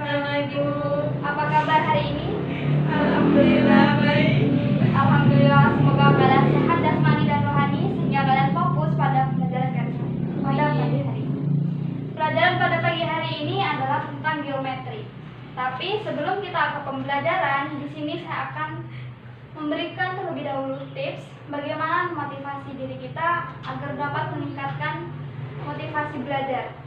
Assalamualaikum. Apa kabar hari ini? Alhamdulillah baik. Alhamdulillah, semoga kalian sehat jasmani dan rohani sehingga kalian fokus pada pelajaran pada pagi hari ini. Pelajaran pada pagi hari ini adalah tentang geometri. Tapi sebelum kita ke pembelajaran, di sini saya akan memberikan terlebih dahulu tips bagaimana memotivasi diri kita agar dapat meningkatkan motivasi belajar.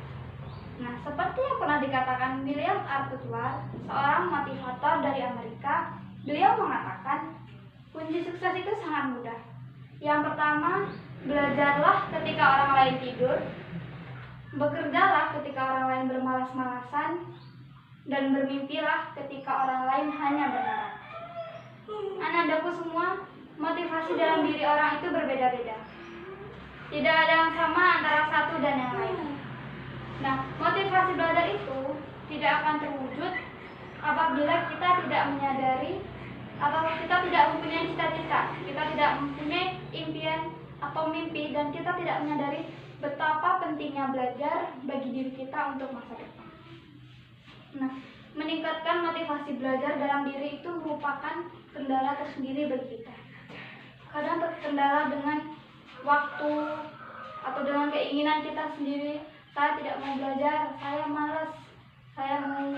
Nah, seperti yang pernah dikatakan William R. Butler, seorang motivator dari Amerika, beliau mengatakan, kunci sukses itu sangat mudah. Yang pertama, belajarlah ketika orang lain tidur, bekerjalah ketika orang lain bermalas-malasan, dan bermimpilah ketika orang lain hanya berharap. Anak-anakku semua, motivasi dalam diri orang itu berbeda-beda. Tidak ada yang sama antara satu dan yang lain. Nah, motivasi belajar itu tidak akan terwujud apabila kita tidak menyadari atau kita tidak mempunyai cita-cita, kita tidak mempunyai impian atau mimpi, dan kita tidak menyadari betapa pentingnya belajar bagi diri kita untuk masa depan. Nah, meningkatkan motivasi belajar dalam diri itu merupakan kendala tersendiri bagi kita. Kadang terkendala dengan waktu atau dengan keinginan kita sendiri. Saya tidak mau belajar, saya malas, saya mau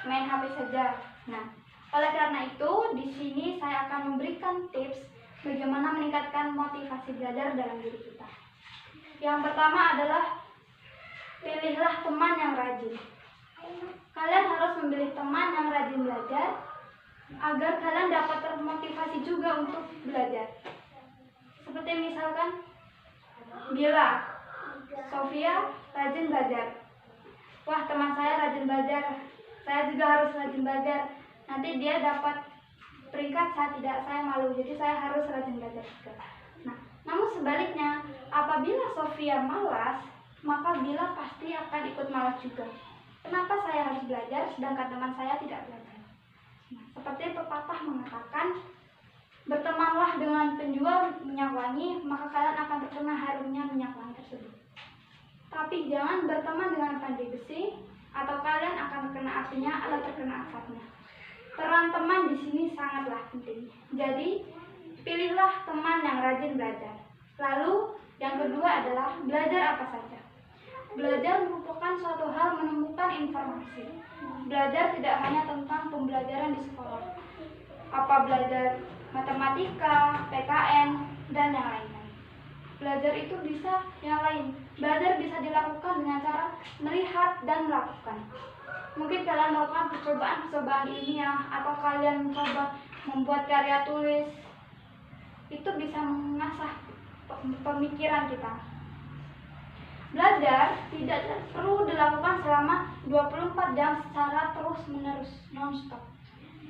main HP saja. Nah, oleh karena itu, di sini saya akan memberikan tips bagaimana meningkatkan motivasi belajar dalam diri kita. Yang pertama adalah pilihlah teman yang rajin. Kalian harus memilih teman yang rajin belajar agar kalian dapat termotivasi juga untuk belajar. Seperti misalkan Bila, Sofia rajin belajar. Wah, teman saya rajin belajar, saya juga harus rajin belajar. Nanti dia dapat peringkat, saya tidak, saya malu, jadi saya harus rajin belajar juga. Nah, namun sebaliknya, apabila Sofia malas, maka Bila pasti akan ikut malas juga. Kenapa saya harus belajar sedangkan teman saya tidak belajar? Nah, seperti pepatah mengatakan, bertemanlah dengan penjual minyak wangi, maka kalian akan terkena harumnya minyak wangi tersebut. Tapi jangan berteman dengan pandai besi, atau kalian akan terkena apinya atau terkena asapnya. Peran teman di sini sangatlah penting. Jadi, pilihlah teman yang rajin belajar. Lalu, yang kedua adalah belajar apa saja. Belajar merupakan suatu hal menemukan informasi. Belajar tidak hanya tentang pembelajaran di sekolah. Apa belajar matematika, PKN, dan yang lainnya. Belajar itu bisa yang lain. Belajar bisa dilakukan dengan cara melihat dan melakukan. Mungkin kalian melakukan percobaan ilmiah, atau kalian mencoba membuat karya tulis. Itu bisa mengasah pemikiran kita. Belajar tidak perlu dilakukan selama 24 jam secara terus-menerus, non-stop.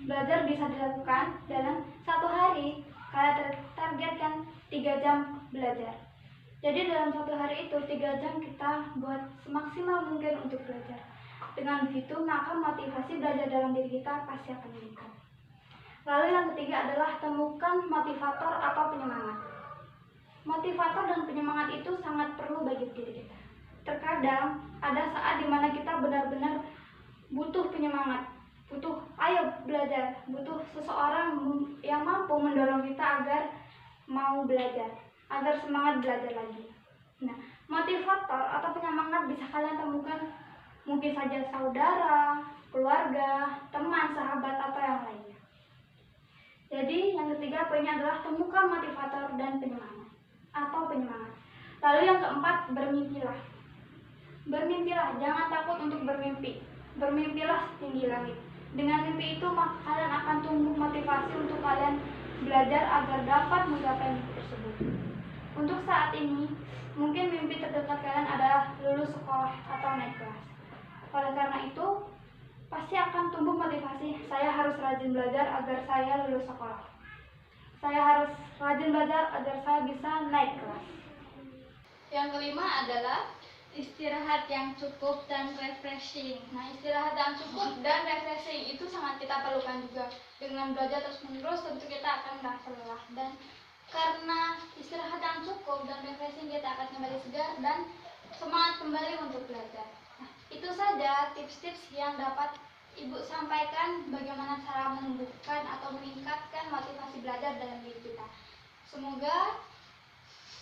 Belajar bisa dilakukan dalam satu hari. Kalian targetkan 3 jam belajar. Jadi dalam satu hari itu 3 jam kita buat semaksimal mungkin untuk belajar. Dengan begitu maka motivasi belajar dalam diri kita pasti akan meningkat. Lalu yang ketiga adalah temukan motivator atau penyemangat. Motivator dan penyemangat itu sangat perlu bagi diri kita. Terkadang ada saat dimana kita benar-benar butuh penyemangat, butuh ayo belajar, butuh seseorang yang mampu mendorong kita agar mau belajar, agar semangat belajar lagi. Nah, motivator atau penyemangat bisa kalian temukan mungkin saja saudara, keluarga, teman, sahabat, atau yang lainnya. Jadi yang ketiga poinnya adalah temukan motivator dan penyemangat atau penyemangat. Lalu yang keempat, bermimpilah. Bermimpilah, jangan takut untuk bermimpi. Bermimpilah setinggi langit. Dengan mimpi itu maka kalian akan tumbuh motivasi untuk kalian belajar agar dapat menggapai mimpi tersebut. Untuk saat ini, mungkin mimpi terdekat kalian adalah lulus sekolah atau naik kelas. Oleh karena itu, pasti akan tumbuh motivasi. Saya harus rajin belajar agar saya lulus sekolah. Saya harus rajin belajar agar saya bisa naik kelas. Yang kelima adalah istirahat yang cukup dan refreshing. Nah, istirahat yang cukup dan refreshing itu sangat kita perlukan juga. Dengan belajar terus-menerus tentu kita akan merasa lelah, dan karena istirahat yang cukup dan refreshing kita akan kembali segar dan semangat kembali untuk belajar. Nah, itu saja tips-tips yang dapat Ibu sampaikan bagaimana cara menumbuhkan atau meningkatkan motivasi belajar dalam diri kita. Semoga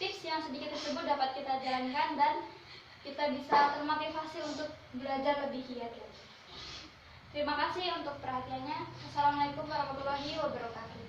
tips yang sedikit tersebut dapat kita jalankan dan kita bisa termotivasi untuk belajar lebih giat lagi. Terima kasih untuk perhatiannya. Assalamualaikum warahmatullahi wabarakatuh.